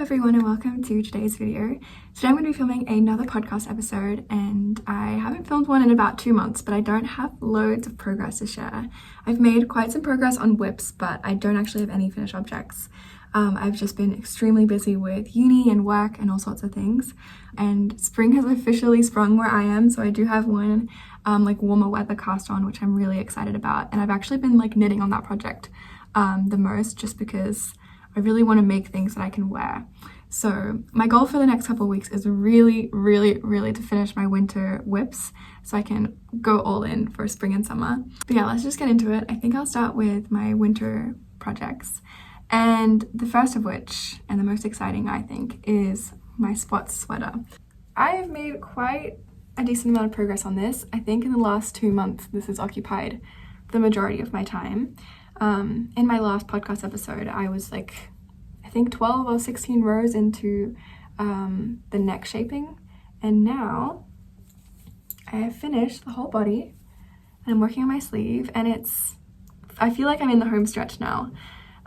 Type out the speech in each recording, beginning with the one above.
everyone and welcome to today's video. Today I'm going to be filming another podcast episode and I haven't filmed one in about 2 months, but I don't have loads of progress to share. I've made quite some progress on whips, but I don't actually have any finished objects. I've just been extremely busy with uni and work and all sorts of things, and spring has officially sprung where I am, so I do have one warmer weather cast-on, which I'm really excited about, and I've actually been knitting on that project the most, just because I really want to make things that I can wear. So my goal for the next couple of weeks is really to finish my winter whips so I can go all in for spring and summer. But yeah, let's just get into it. I think I'll start with my winter projects. And the first of which, and the most exciting I think, is my spots sweater. I have made quite a decent amount of progress on this. I think in the last 2 months this has occupied the majority of my time. In my last podcast episode, I was I think 12 or 16 rows into the neck shaping, and now I have finished the whole body and I'm working on my sleeve, and I feel like I'm in the home stretch now.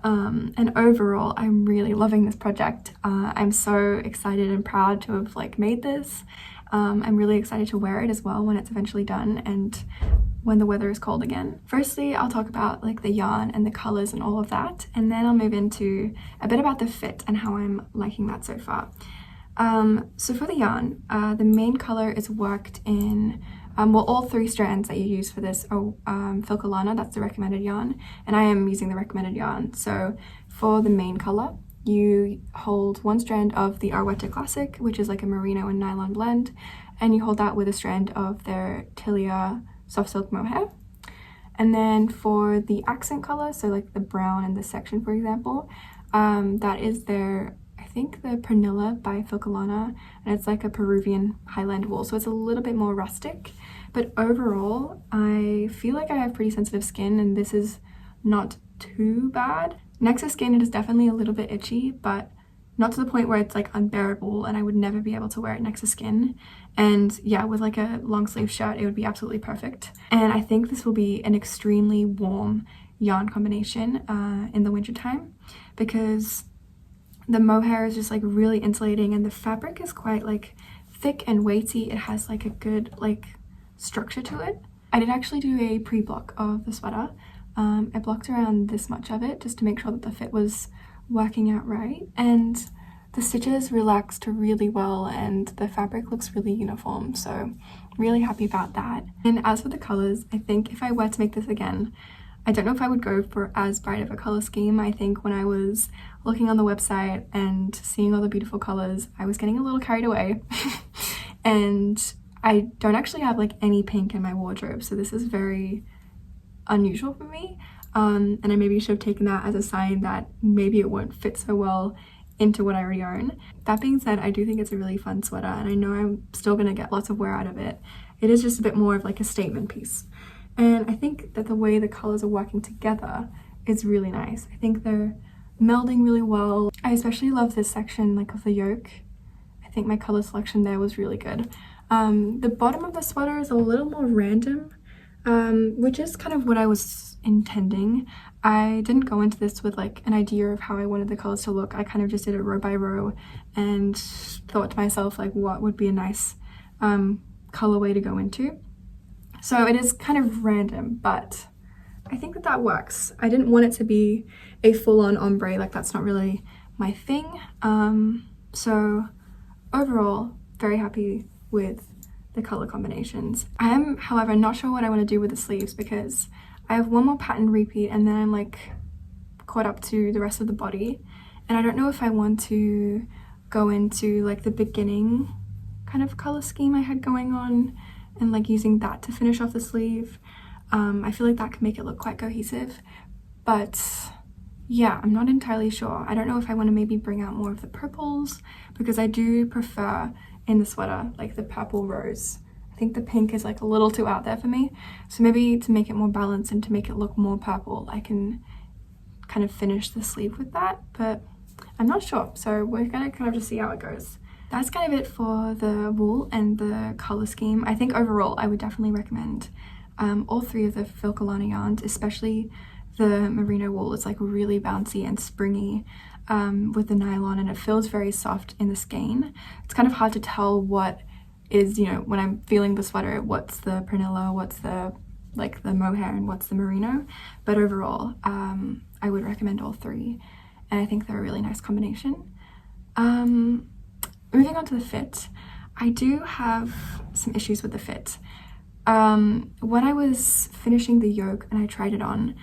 And overall, I'm really loving this project. I'm so excited and proud to have made this. I'm really excited to wear it as well when it's eventually done and when the weather is cold again. Firstly, I'll talk about the yarn and the colors and all of that, and then I'll move into a bit about the fit and how I'm liking that so far. So for the yarn, the main color is worked in all 3 strands that you use for this are Filcolana, that's the recommended yarn, and I am using the recommended yarn. So for the main color, you hold 1 strand of the Arwetta Classic, which is a merino and nylon blend, and you hold that with a strand of their Tilia soft silk mohair. And then for the accent color, so the brown in this section, for example, that is their, I think, the Pernilla by Filcolana, and it's a Peruvian highland wool, so it's a little bit more rustic. But overall, I feel like I have pretty sensitive skin, and this is not too bad. Next to skin, it is definitely a little bit itchy, but not to the point where it's unbearable and I would never be able to wear it next to skin. And yeah, with a long sleeve shirt, it would be absolutely perfect. And I think this will be an extremely warm yarn combination in the winter time, because the mohair is just really insulating, and the fabric is quite thick and weighty. It has a good structure to it. I did actually do a pre-block of the sweater. I blocked around this much of it just to make sure that the fit was working out right, and the stitches relaxed really well and the fabric looks really uniform, so really happy about that. And as for the colors, I think if I were to make this again, I don't know if I would go for as bright of a color scheme. I think when I was looking on the website and seeing all the beautiful colors, I was getting a little carried away. And I don't actually have any pink in my wardrobe, so this is very unusual for me. And I maybe should have taken that as a sign that maybe it won't fit so well into what I already own. That being said, I do think it's a really fun sweater, and I know I'm still gonna get lots of wear out of it. It is just a bit more of a statement piece. And I think that the way the colors are working together is really nice. I think they're melding really well. I especially love this section of the yoke. I think my color selection there was really good. The bottom of the sweater is a little more random, which is kind of what I was intending. I didn't go into this with an idea of how I wanted the colors to look. I kind of just did it row by row and thought to myself what would be a nice colorway to go into. So it is kind of random, but I think that works. I didn't want it to be a full-on ombre, that's not really my thing. So overall, very happy with the color combinations. I am, however, not sure what I want to do with the sleeves, because I have one more pattern repeat and then I'm caught up to the rest of the body, and I don't know if I want to go into the beginning kind of color scheme I had going on and using that to finish off the sleeve. I feel that can make it look quite cohesive, but yeah, I'm not entirely sure. I don't know if I want to maybe bring out more of the purples, because I do prefer in the sweater the purple rose. I think the pink is a little too out there for me, so maybe to make it more balanced and to make it look more purple, I can kind of finish the sleeve with that, but I'm not sure, so we're gonna kind of just see how it goes. That's kind of it for the wool and the color scheme. I think overall I would definitely recommend all 3 of the Filcolana yarns, especially the merino wool. It's really bouncy and springy, with the nylon, and it feels very soft in the skein. It's kind of hard to tell what is, you know, when I'm feeling the sweater, what's the Pernilla, what's the like the mohair, and what's the merino. But overall, I would recommend all three, and I think they're a really nice combination. Moving on to the fit, I do have some issues with the fit. When I was finishing the yoke and I tried it on,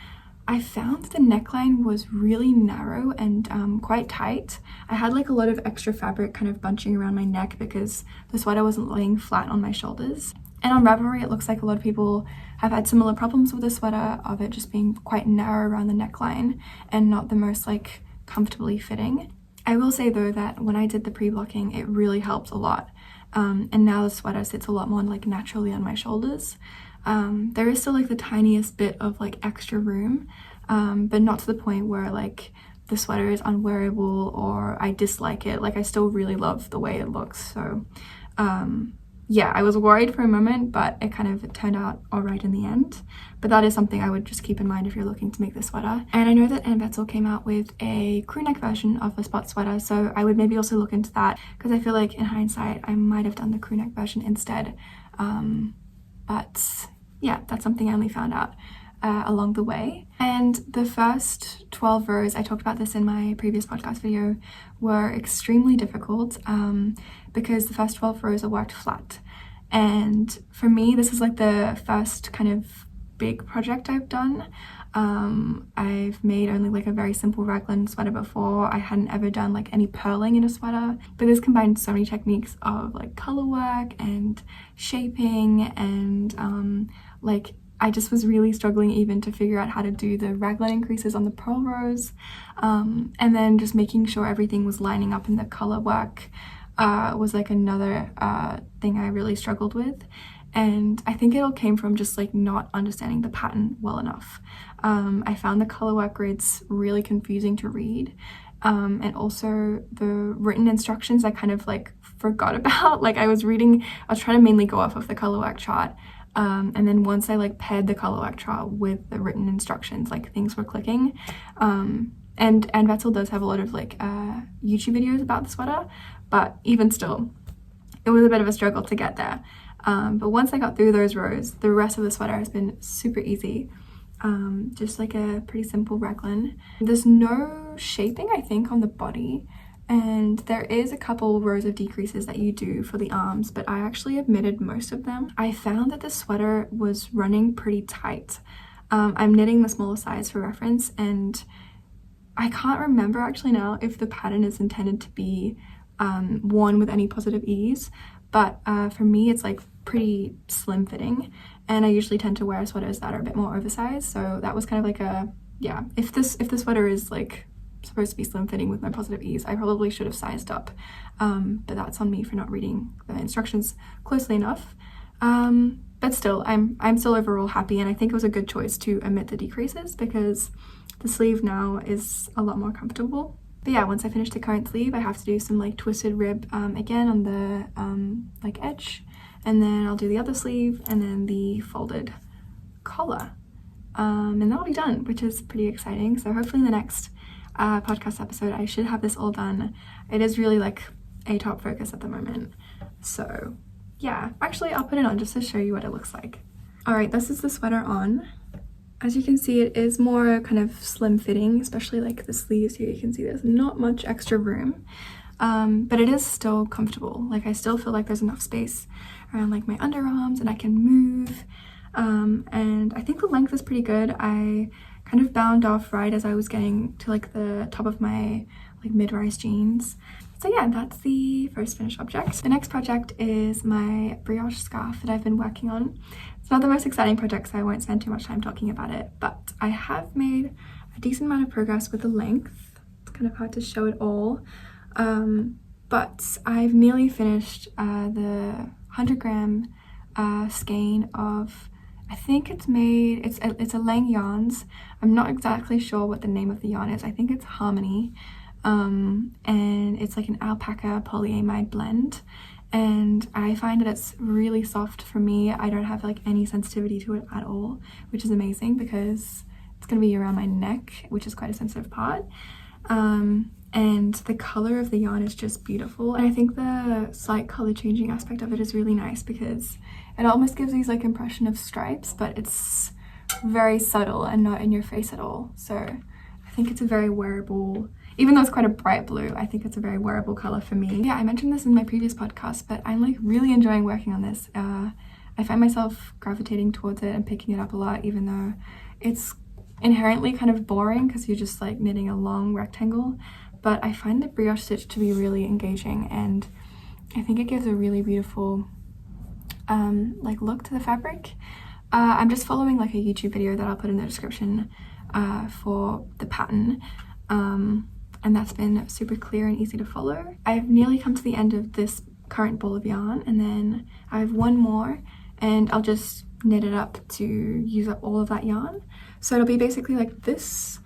I found the neckline was really narrow and quite tight. I had like a lot of extra fabric kind of bunching around my neck because the sweater wasn't laying flat on my shoulders. And on Ravelry, it looks like a lot of people have had similar problems with the sweater, of it just being quite narrow around the neckline and not the most like comfortably fitting. I will say though that when I did the pre-blocking, it really helped a lot. And now the sweater sits a lot more like naturally on my shoulders. There is still like the tiniest bit of like extra room, but not to the point where like the sweater is unwearable or I dislike it. Like I still really love the way it looks. So yeah, I was worried for a moment, but it kind of turned out all right in the end. But that is something I would just keep in mind if you're looking to make this sweater. And I know that Arwetta came out with a crew neck version of the spot sweater, so I would maybe also look into that, because I feel like in hindsight I might have done the crew neck version instead. But yeah, that's something I only found out along the way. And the first 12 rows, I talked about this in my previous podcast video, were extremely difficult because the first 12 rows are worked flat. And for me, this is like the first kind of big project I've done. I've made only like a very simple raglan sweater before. I hadn't ever done like any purling in a sweater, but this combined so many techniques of like color work and shaping, and like I just was really struggling even to figure out how to do the raglan increases on the purl rows, and then just making sure everything was lining up in the color work was like another thing I really struggled with. And I think it all came from just like not understanding the pattern well enough. I found the color work grids really confusing to read, and also the written instructions I kind of like forgot about. Like I was trying to mainly go off of the color work chart, and then once I like paired the color work chart with the written instructions, like things were clicking. And Arwetta does have a lot of like YouTube videos about the sweater, but even still, it was a bit of a struggle to get there. But once I got through those rows, the rest of the sweater has been super easy. Just like a pretty simple raglan. There's no shaping, I think, on the body, and there is a couple rows of decreases that you do for the arms, but I actually omitted most of them. I found that the sweater was running pretty tight. I'm knitting the smaller size for reference, and I can't remember actually now if the pattern is intended to be worn with any positive ease, but for me it's like pretty slim fitting, and I usually tend to wear sweaters that are a bit more oversized, so that was kind of like a, yeah, if the sweater is like supposed to be slim fitting with no positive ease, I probably should have sized up, but that's on me for not reading the instructions closely enough. But still, I'm still overall happy, and I think it was a good choice to omit the decreases because the sleeve now is a lot more comfortable. But yeah, once I finish the current sleeve, I have to do some like twisted rib again on the like edge, and then I'll do the other sleeve and then the folded collar, and that'll be done, which is pretty exciting. So hopefully in the next podcast episode I should have this all done. It is really like a top focus at the moment, so yeah, actually I'll put it on just to show you what it looks like. All right, this is the sweater on. As you can see, it is more kind of slim fitting, especially like the sleeves here. You can see there's not much extra room, but it is still comfortable. Like I still feel like there's enough space around like my underarms and I can move, and I think the length is pretty good. I kind of bound off right as I was getting to like the top of my like mid-rise jeans. So yeah, that's the first finished object. The next project is my brioche scarf that I've been working on. It's not the most exciting project, so I won't spend too much time talking about it, but I have made a decent amount of progress with the length. It's kind of hard to show it all, but I've nearly finished the 100-gram skein of, I think it's a Lang yarns. I'm not exactly sure what the name of the yarn is. I think it's Harmony, and it's like an alpaca polyamide blend, and I find that it's really soft for me. I don't have like any sensitivity to it at all, which is amazing because it's going to be around my neck, which is quite a sensitive part. and the color of the yarn is just beautiful. And I think the slight color changing aspect of it is really nice because it almost gives these like impression of stripes, but it's very subtle and not in your face at all. So I think it's a very wearable, even though it's quite a bright blue, I think it's a very wearable color for me. Yeah, I mentioned this in my previous podcast, but I'm like really enjoying working on this. I find myself gravitating towards it and picking it up a lot, even though it's inherently kind of boring because you're just like knitting a long rectangle. But I find the brioche stitch to be really engaging, and I think it gives a really beautiful like look to the fabric. I'm just following like a YouTube video that I'll put in the description for the pattern, and that's been super clear and easy to follow. I've nearly come to the end of this current ball of yarn, and then I have one more, and I'll just knit it up to use up all of that yarn. So it'll be basically like this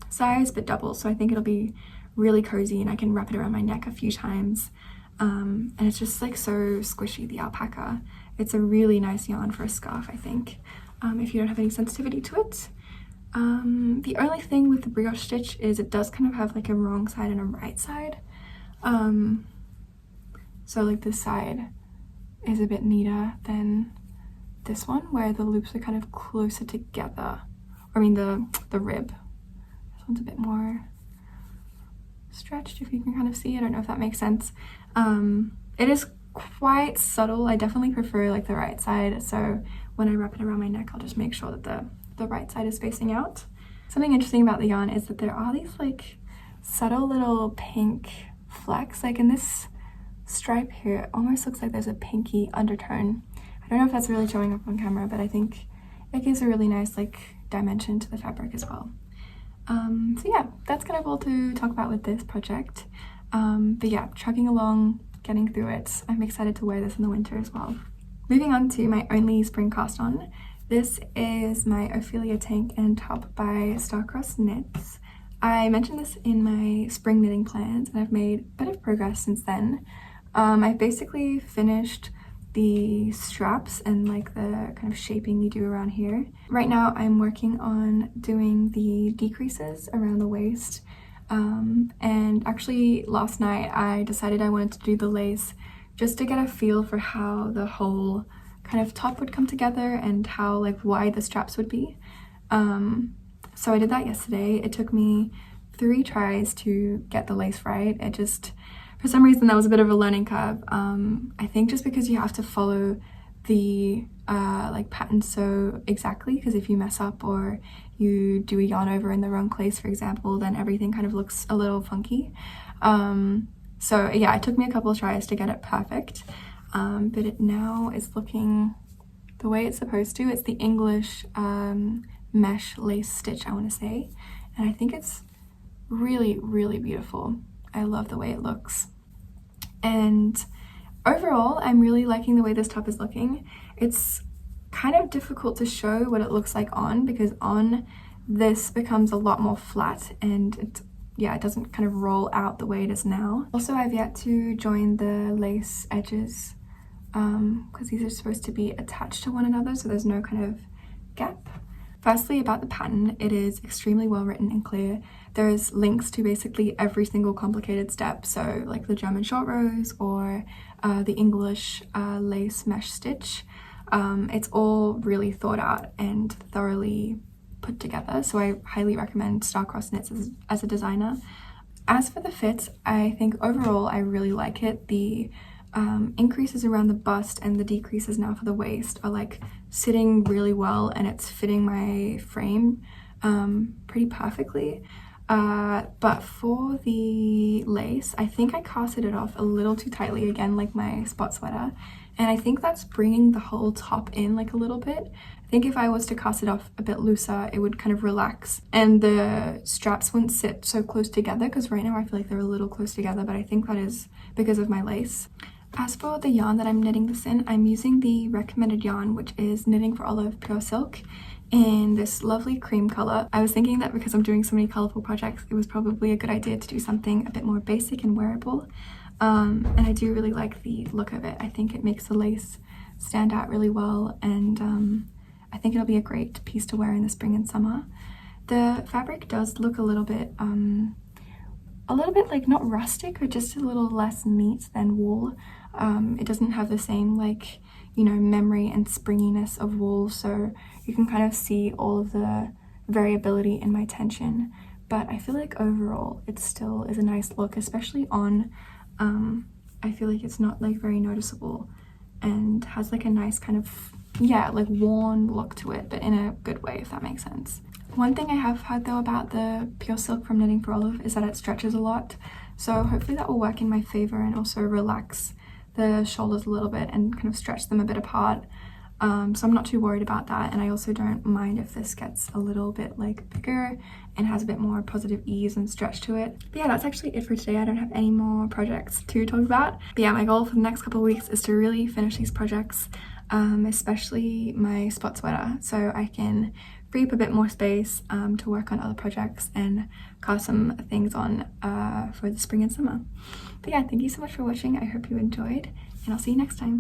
size but double, so I think it'll be really cozy and I can wrap it around my neck a few times. And it's just like so squishy, the alpaca. It's a really nice yarn for a scarf, I think, if you don't have any sensitivity to it. The only thing with the brioche stitch is it does kind of have like a wrong side and a right side. So like this side is a bit neater than this one, where the loops are kind of closer together. I mean the rib. This one's a bit more stretched, if you can kind of see. I don't know if that makes sense. It is quite subtle. I definitely prefer like the right side, so when I wrap it around my neck I'll just make sure that the right side is facing out. Something interesting about the yarn is that there are these like subtle little pink flecks, like in this stripe here it almost looks like there's a pinky undertone. I don't know if that's really showing up on camera, but I think it gives a really nice like dimension to the fabric as well. So yeah, that's kind of all to talk about with this project. But yeah, chugging along, getting through it. I'm excited to wear this in the winter as well. Moving on to my only spring cast on. This is my Ophelia tank and top by Starcross Knits. I mentioned this in my spring knitting plans and I've made a bit of progress since then. I've basically finished the straps and like the kind of shaping you do around here. Right now I'm working on doing the decreases around the waist, and actually last night I decided I wanted to do the lace just to get a feel for how the whole kind of top would come together and how like wide the straps would be. So I did that yesterday. It took me 3 tries to get the lace right. It just, for some reason, that was a bit of a learning curve. I think just because you have to follow the like pattern so exactly, because if you mess up or you do a yarn over in the wrong place, for example, then everything kind of looks a little funky. So yeah, it took me a couple of tries to get it perfect, but it now is looking the way it's supposed to. It's the English mesh lace stitch, I want to say, and I think it's really, really beautiful. I love the way it looks. And overall, I'm really liking the way this top is looking. It's kind of difficult to show what it looks like on, because on this becomes a lot more flat and it doesn't kind of roll out the way it is now. Also, I've yet to join the lace edges because these are supposed to be attached to one another, so there's no kind of gap. Firstly, about the pattern, it is extremely well written and clear. There's links to basically every single complicated step, so like the German short rows or the English lace mesh stitch. It's all really thought out and thoroughly put together, so I highly recommend Starcross Knits as a designer. As for the fit, I think overall I really like it. The increases around the bust and the decreases now for the waist are like sitting really well, and it's fitting my frame pretty perfectly. But for the lace, I think I casted it off a little too tightly, again like my spot sweater, and I think that's bringing the whole top in like a little bit. I think if I was to cast it off a bit looser, it would kind of relax and the straps wouldn't sit so close together, because right now I feel like they're a little close together, but I think that is because of my lace. As for the yarn that I'm knitting this in, I'm using the recommended yarn, which is Knitting for Olive Pure Silk in this lovely cream color. I was thinking that because I'm doing so many colorful projects, it was probably a good idea to do something a bit more basic and wearable. And I do really like the look of it. I think it makes the lace stand out really well, and I think it'll be a great piece to wear in the spring and summer. The fabric does look a little bit a little bit like not rustic, or just a little less neat than wool. It doesn't have the same like, you know, memory and springiness of wool, so you can kind of see all of the variability in my tension. But I feel like overall it still is a nice look, especially on, I feel like it's not like very noticeable and has like a nice kind of, yeah, like worn look to it, but in a good way, if that makes sense. One thing I have heard though about the pure silk from Knitting for Olive is that it stretches a lot, so hopefully that will work in my favor and also relax the shoulders a little bit and kind of stretch them a bit apart. So I'm not too worried about that, and I also don't mind if this gets a little bit like bigger and has a bit more positive ease and stretch to it. But yeah, that's actually it for today. I don't have any more projects to talk about. But yeah, my goal for the next couple of weeks is to really finish these projects, especially my spot sweater, so I can free up a bit more space to work on other projects and cast some things on for the spring and summer. But yeah, thank you so much for watching. I hope you enjoyed, and I'll see you next time.